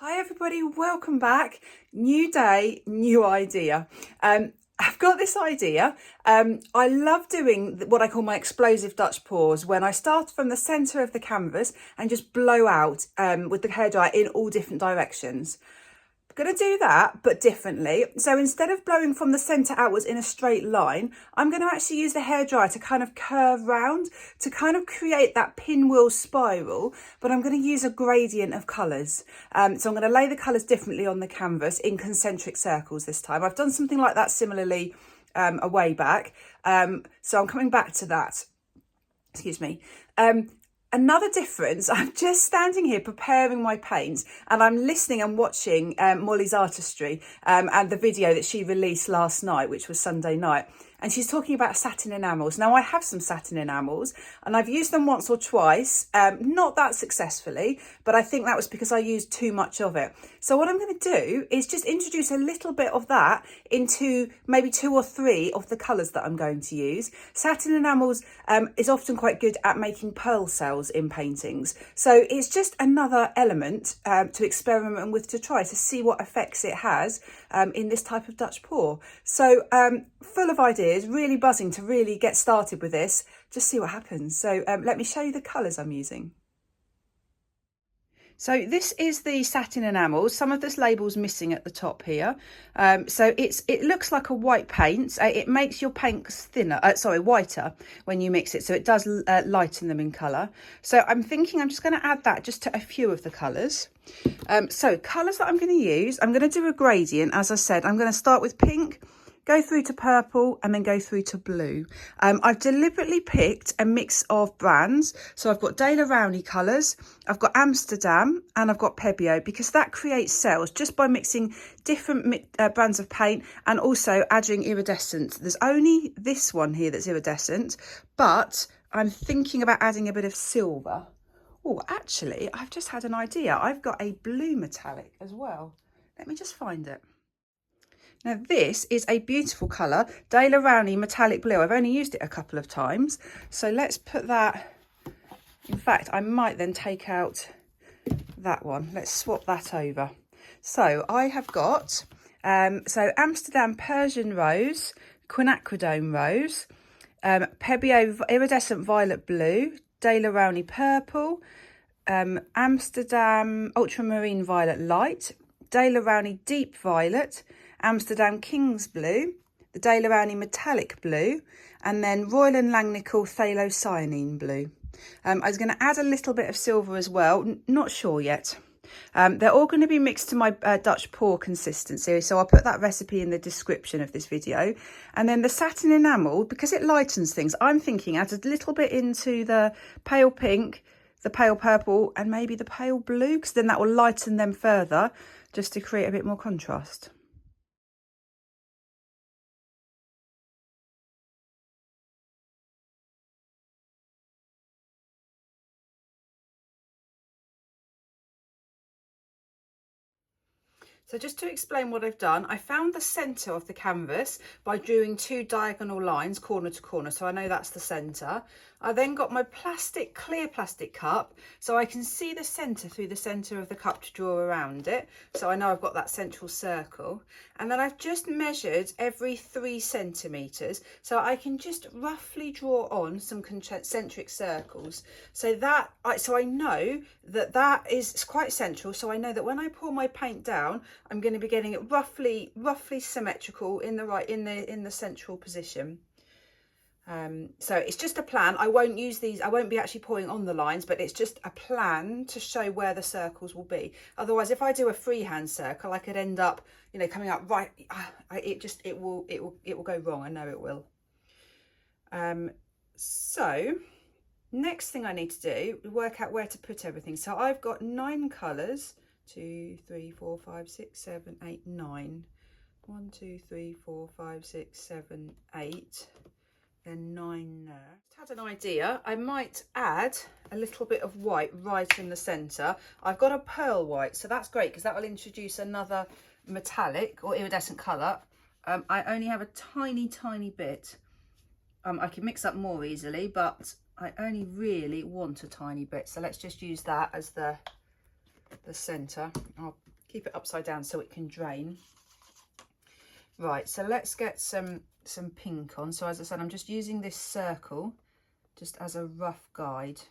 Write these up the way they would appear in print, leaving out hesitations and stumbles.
Hi everybody, welcome back. New day, new idea. I've got this idea. I love doing what I call my explosive Dutch pours when I start from the centre of the canvas and just blow out with the hairdryer in all different directions. I'm going to do that, but differently. So instead of blowing from the centre outwards in a straight line, I'm going to actually use the hairdryer to kind of curve round to kind of create that pinwheel spiral, but I'm going to use a gradient of colours. So I'm going to lay the colours differently on the canvas in concentric circles this time. I've done something like that similarly a way back. So I'm coming back to that. Excuse me. Another difference, I'm just standing here preparing my paints and I'm listening and watching Molly's artistry and the video that she released last night, which was Sunday night. And she's talking about satin enamels. Now, I have some satin enamels and I've used them once or twice, not that successfully, but I think that was because I used too much of it. So what I'm going to do is just introduce a little bit of that into maybe 2 or 3 of the colours that I'm going to use. Satin enamels is often quite good at making pearl cells in paintings. So it's just another element to experiment with, to try to see what effects it has in this type of Dutch pour. So full of ideas, really buzzing to really get started with this, just see what happens. So let me show you the colours I'm using. So this is the satin enamels. Some of this label's missing at the top here. So it looks like a white paint. It makes your paints thinner, whiter when you mix it. So it does lighten them in colour. So I'm thinking I'm just going to add that just to a few of the colours. So colours that I'm going to use, I'm going to do a gradient. As I said, I'm going to start with pink, go through to purple and then go through to blue. I've deliberately picked a mix of brands. So I've got Daler Rowney colours, I've got Amsterdam and I've got Pebeo, because that creates cells just by mixing different brands of paint and also adding iridescent. There's only this one here that's iridescent, but I'm thinking about adding a bit of silver. Oh, actually, I've just had an idea. I've got a blue metallic as well. Let me just find it. Now this is a beautiful colour, Daler Rowney metallic blue. I've only used it a couple of times. So let's put that, in fact, I might then take out that one. Let's swap that over. So I have got, Amsterdam Persian Rose, Quinacridone Rose, Pebeo Iridescent Violet Blue, Daler Rowney Purple, Amsterdam Ultramarine Violet Light, Daler Rowney Deep Violet, Amsterdam King's Blue, the Daler Rowney Metallic Blue, and then Royal and Langnickel Phthalocyanine Blue. I was going to add a little bit of silver as well, not sure yet. They're all going to be mixed to my Dutch pour consistency, so I'll put that recipe in the description of this video. And then the satin enamel, because it lightens things, I'm thinking add a little bit into the pale pink, the pale purple, and maybe the pale blue, because then that will lighten them further, just to create a bit more contrast. So just to explain what I've done, I found the centre of the canvas by drawing 2 diagonal lines corner to corner, so I know that's the centre. I then got my clear plastic cup, so I can see the centre through the centre of the cup to draw around it, so I know I've got that central circle. And then I've just measured every 3 centimetres, so I can just roughly draw on some concentric circles. So I know that is quite central, so I know that when I pour my paint down, I'm going to be getting it roughly symmetrical in the central position. So it's just a plan. I won't use these, I won't be actually pouring on the lines, but it's just a plan to show where the circles will be. Otherwise, if I do a freehand circle, I could end up, coming up right. It will go wrong. I know it will. So next thing I need to do is work out where to put everything. So I've got 9 colours. 2, 3, 4, 5, 6, 7, 8, 9. 1, 2, 3, 4, 5, 6, 7, 8. Then 9 there. Just had an idea. I might add a little bit of white right in the centre. I've got a pearl white, so that's great because that will introduce another metallic or iridescent colour. I only have a tiny bit. I can mix up more easily, but I only really want a tiny bit. So let's just use that as the centre. I'll keep it upside down so it can drain. Right, so let's get some pink on. So as I said, I'm just using this circle just as a rough guide.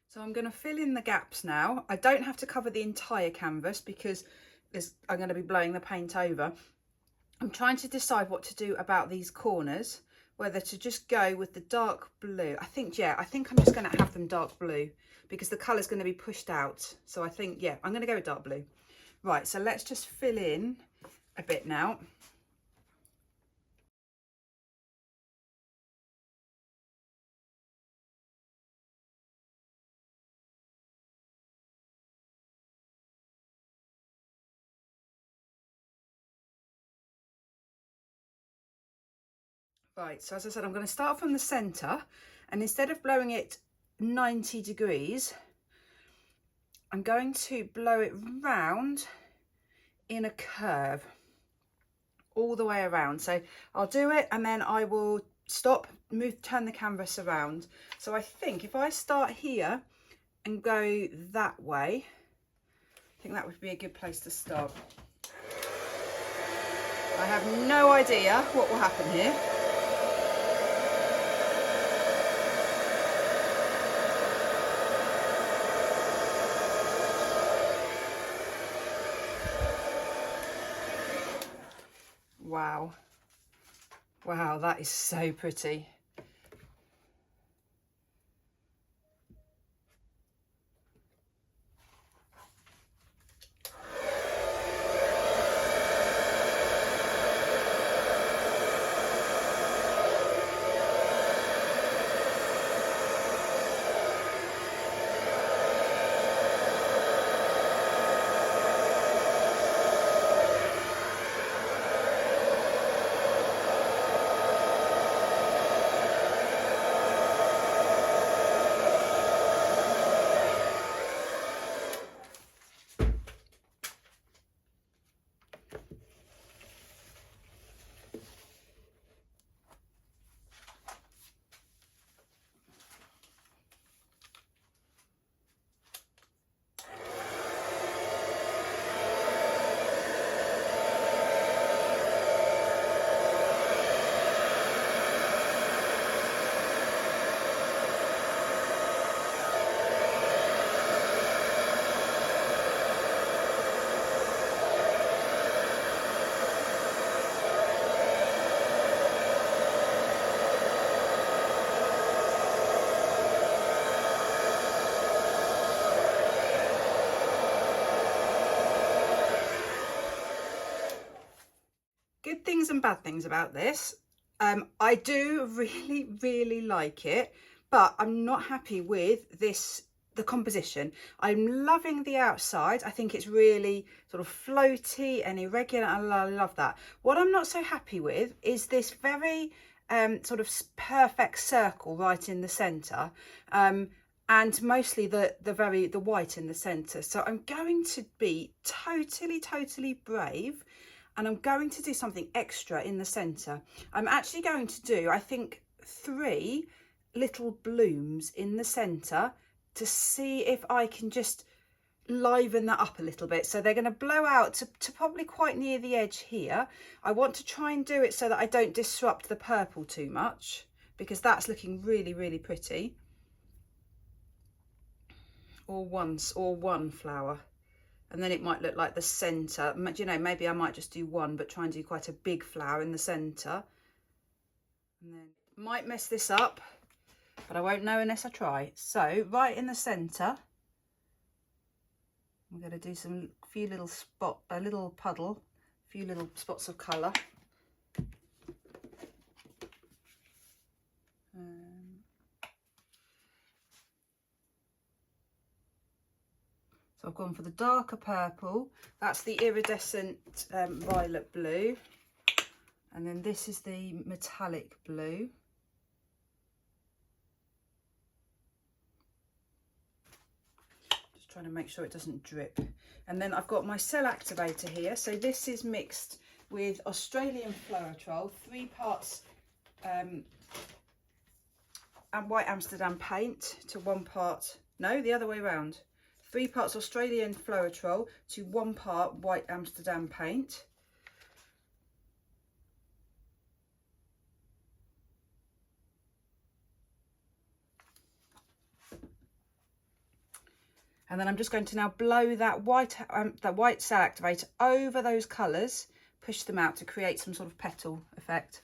So I'm going to fill in the gaps now. I don't have to cover the entire canvas because I'm going to be blowing the paint over. I'm trying to decide what to do about these corners, whether to just go with the dark blue. I think I'm just going to have them dark blue because the colour's going to be pushed out. So I think, yeah, I'm going to go with dark blue. Right, so let's just fill in a bit now. Right, so as I said, I'm going to start from the centre, and instead of blowing it 90 degrees, I'm going to blow it round in a curve all the way around. So I'll do it and then I will stop, turn the canvas around. So I think if I start here and go that way, I think that would be a good place to start. I have no idea what will happen here. Wow. Wow, that is so pretty. Good things and bad things about this. I do really like it, but I'm not happy with the composition. I'm loving the outside. I think it's really sort of floaty and irregular. I love that. What I'm not so happy with is this very sort of perfect circle right in the centre, and mostly the white in the centre. So I'm going to be totally brave, and I'm going to do something extra in the centre. I'm actually going to do, I think, 3 little blooms in the centre to see if I can just liven that up a little bit. So they're going to blow out to probably quite near the edge here. I want to try and do it so that I don't disrupt the purple too much, because that's looking really pretty. Or one flower. And then it might look like the centre. You know, maybe I might just do one, but try and do quite a big flower in the centre. And then might mess this up, but I won't know unless I try. So right in the centre, I'm going to do a few little spots of colour. So So I've gone for the darker purple. That's the iridescent violet blue. And then this is the metallic blue. Just trying to make sure it doesn't drip. And then I've got my cell activator here. So this is mixed with Australian floetrol, 3 parts and white Amsterdam paint to 1 part, no, the other way around. 3 parts Australian floetrol to 1 part white Amsterdam paint. And then I'm just going to now blow that white cell activator over those colours, push them out to create some sort of petal effect.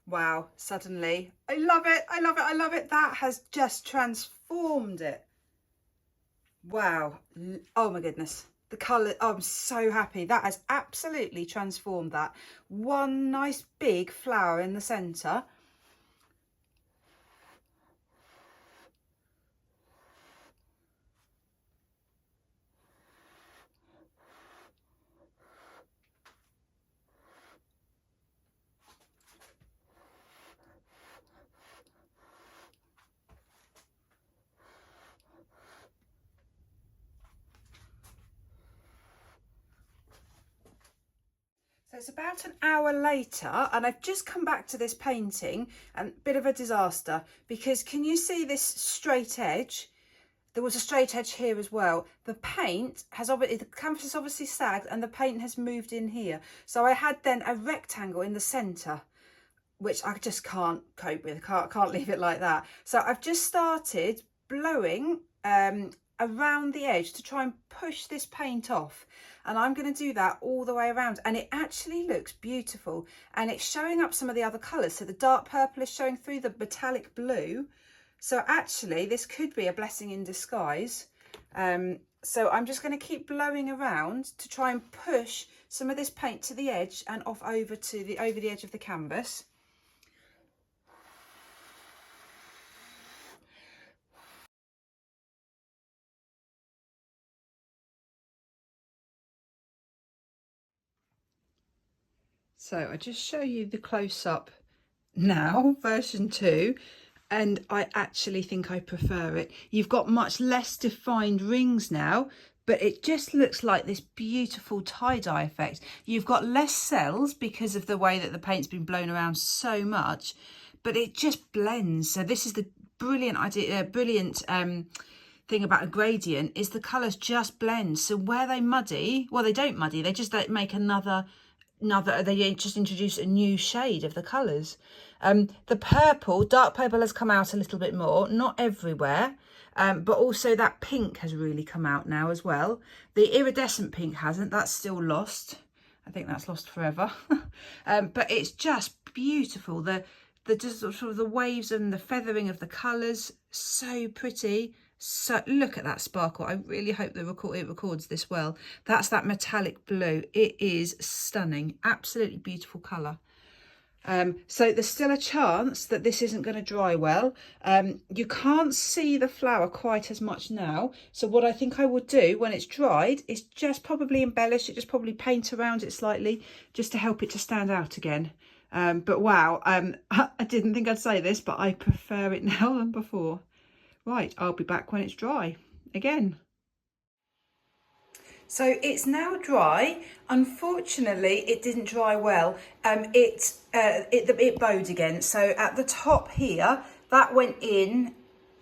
Wow, suddenly, I love it, I love it, I love it. That has just transformed it. Wow, oh my goodness. The colour, oh, I'm so happy. That has absolutely transformed that. One nice big flower in the centre. So it's about an hour later and I've just come back to this painting, and a bit of a disaster because can you see this straight edge? There was a straight edge here as well. The paint has obviously, the canvas has obviously sagged and the paint has moved in here. So I had then a rectangle in the centre, which I just can't cope with. Can't leave it like that. So I've just started blowing around the edge to try and push this paint off, and I'm going to do that all the way around, and it actually looks beautiful, and it's showing up some of the other colours. So the dark purple is showing through the metallic blue, so actually this could be a blessing in disguise. So I'm just going to keep blowing around to try and push some of this paint to the edge and off over to the edge of the canvas. So I just show you the close-up now, version 2, and I actually think I prefer it. You've got much less defined rings now, but it just looks like this beautiful tie-dye effect. You've got less cells because of the way that the paint's been blown around so much, but it just blends. So this is the brilliant idea, thing about a gradient, is the colours just blend. So where they muddy, well, they don't muddy, they just make they just introduce a new shade of the colours. The purple, dark purple has come out a little bit more, not everywhere, but also that pink has really come out now as well. The iridescent pink hasn't, that's still lost. I think that's lost forever. But it's just beautiful. The just sort of the waves and the feathering of the colours, so pretty. So look at that sparkle. I really hope it records this well. That's that metallic blue. It is stunning, absolutely beautiful colour. So there's still a chance that this isn't going to dry well. You can't see the flower quite as much now. So what I think I would do when it's dried is just probably embellish it, just probably paint around it slightly, just to help it to stand out again. But wow, I didn't think I'd say this, but I prefer it now than before. Right, I'll be back when it's dry again. So it's now dry. Unfortunately, it didn't dry well. It bowed again. So at the top here, that went in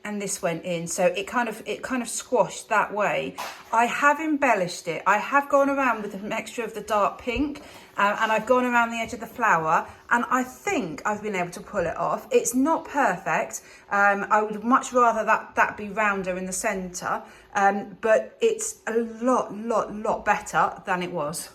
and this went in, so it kind of squashed that way. I have embellished it. I have gone around with a mixture of the dark pink, and I've gone around the edge of the flower, and I think I've been able to pull it off. It's not perfect. I would much rather that be rounder in the centre, but it's a lot better than it was.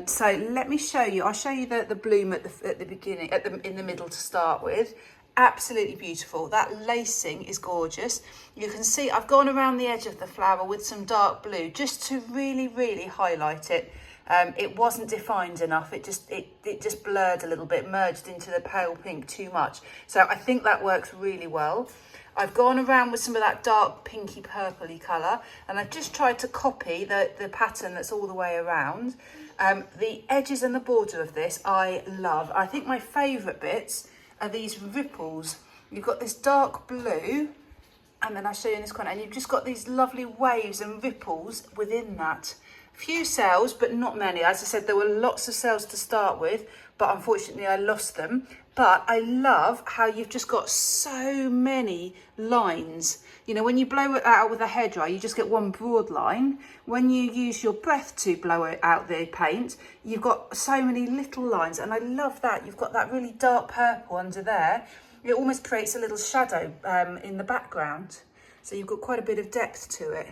So let me show you. I'll show you the bloom at the beginning, in the middle to start with. Absolutely beautiful. That lacing is gorgeous. You can see I've gone around the edge of the flower with some dark blue just to really highlight it. It wasn't defined enough. It just blurred a little bit, merged into the pale pink too much. So I think that works really well. I've gone around with some of that dark pinky purpley colour, and I've just tried to copy the pattern that's all the way around. The edges and the border of this I love. I think my favourite bits are these ripples. You've got this dark blue, and then I'll show you in this corner, and you've just got these lovely waves and ripples within that. Few cells, but not many. As I said, there were lots of cells to start with, but unfortunately I lost them. But I love how you've just got so many lines. You know, when you blow it out with a hairdryer, you just get one broad line. When you use your breath to blow it out the paint, you've got so many little lines, and I love that. You've got that really dark purple under there. It almost creates a little shadow in the background. So you've got quite a bit of depth to it.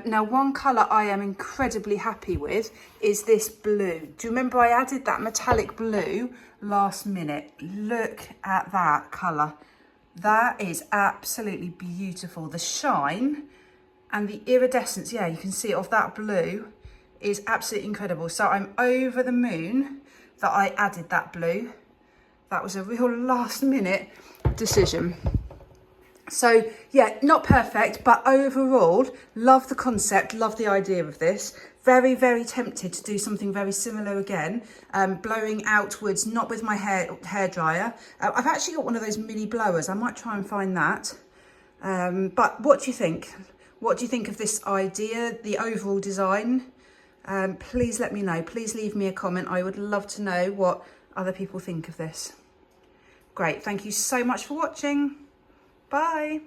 Now, one colour I am incredibly happy with is this blue. Do you remember I added that metallic blue last minute? Look at that colour. That is absolutely beautiful. The shine and the iridescence, yeah, you can see it, of that blue is absolutely incredible. So I'm over the moon that I added that blue. That was a real last minute decision. So yeah, not perfect, but overall, love the concept, love the idea of this. Very tempted to do something very similar again, blowing outwards, not with my hairdryer. I've actually got one of those mini blowers. I might try and find that. But what do you think? What do you think of this idea, the overall design? Please let me know. Please leave me a comment. I would love to know what other people think of this. Great, thank you so much for watching. Bye.